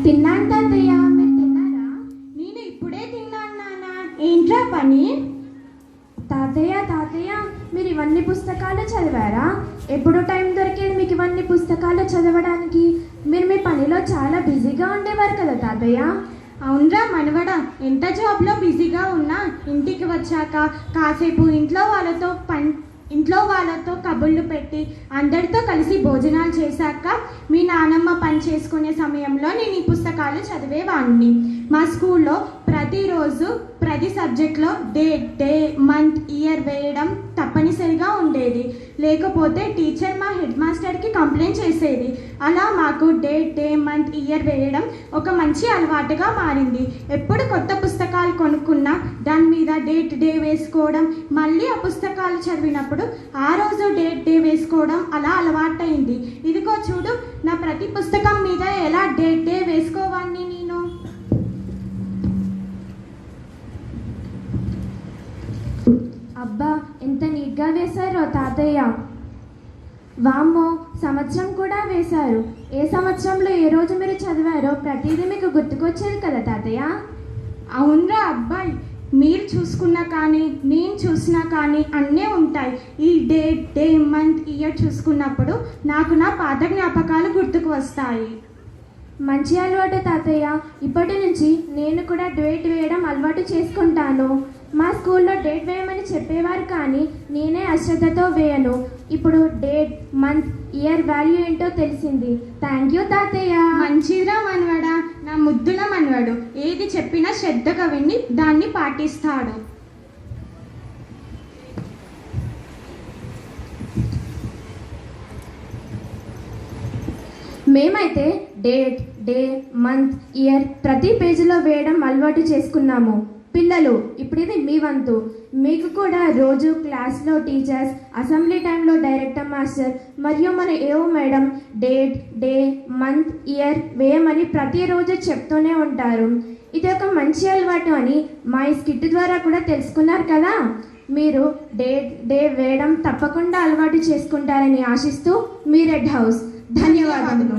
తిన్నాను తాతయ్య, మీరు తిన్నారా? నేను ఇప్పుడే తిన్నాను నాన్న. ఏంట్రా పని? తాతయ్య మీరు ఇవన్నీ పుస్తకాలు చదివారా? ఎప్పుడు టైం దొరికేది మీకు ఇవన్నీ పుస్తకాలు చదవడానికి? మీరు మీ పనిలో చాలా బిజీగా ఉండేవారు కదా తాతయ్య. అవునరా మనవడా, ఎంత జాబ్లో బిజీగా ఉన్నా ఇంటికి వచ్చాక కాసేపు ఇంట్లో వాళ్ళతో కబుర్లు పెట్టి అందరితో కలిసి భోజనాలు చేశాక మీ నానమ్మ పని చేసుకునే సమయంలో నేను ఈ పుస్తకాలు చదివేవాడిని. మా స్కూల్లో ప్రతిరోజు ప్రతి సబ్జెక్ట్లో డే మంత్ ఇయర్ వేయడం తప్పనిసరిగా ఉండేది. లేకపోతే టీచర్ మా హెడ్ మాస్టర్కి కంప్లైంట్ చేసేది. అలా మాకు డే మంత్ ఇయర్ వేయడం ఒక మంచి అలవాటుగా మారింది. ఎప్పుడు కొత్త పుస్తకాలు కొనుక్కున్నా దాని మీద డే వేసుకోవడం, మళ్ళీ ఆ పుస్తకాలు చదివినప్పుడు ఆ రోజు డే వేసుకోవడం అలా అలవాటైంది. ఇదిగో చూడు, నా ప్రతి పుస్తకం మీద ఎలా డే వేసుకోవాన్ని నేను. అబ్బా, ఎంత నీట్గా వేశారో తాతయ్య. వామ్మో, సంవత్సరం కూడా వేశారు. ఏ సంవత్సరంలో ఏ రోజు మీరు చదివారో ప్రతిదీ మీకు గుర్తుకొచ్చేది కదా తాతయ్య. అవునరా అబ్బాయి, మీరు చూసుకున్నా కానీ నేను చూసినా కానీ అన్నీ ఉంటాయి. ఈ డే మంత్ ఇయర్ చూసుకున్నప్పుడు నాకు నా పాత జ్ఞాపకాలు గుర్తుకు వస్తాయి. మంచి అలవాటు తాతయ్య. ఇప్పటి నుంచి నేను కూడా డేట్ వేయడం అలవాటు చేసుకుంటాను. మా స్కూల్లో డేట్ వేయమని చెప్పేవారు కానీ నేనే అశ్రద్ధతో వేయను. ఇప్పుడు డేట్ మంత్ ఇయర్ వాల్యూ ఏంటో తెలిసింది. థ్యాంక్ యూ తాతయ్య. మంచిదిరా మనవడా, నా ముద్దుల మనవడు. ఏది చెప్పినా శ్రద్ధగా విని దాన్ని పాటిస్తాడు. మేమైతే డే మంత్ ఇయర్ ప్రతి పేజీలో వేయడం అలవాటు చేసుకున్నాము. పిల్లలు, ఇప్పుడు ఇది మీ వంతు. మీకు కూడా రోజు క్లాస్లో టీచర్స్, అసెంబ్లీ టైంలో డైరెక్టర్ మాస్టర్ మరియు మన ఏవో మేడం డే మంత్ ఇయర్ వేయమని ప్రతిరోజు చెప్తూనే ఉంటారు. ఇది ఒక మంచి అలవాటు అని మా ఈ స్కిట్ ద్వారా కూడా తెలుసుకున్నారు కదా. మీరు డే వేయడం తప్పకుండా అలవాటు చేసుకుంటారని ఆశిస్తూ మీ రెడ్ హౌస్. ధన్యవాదాలు.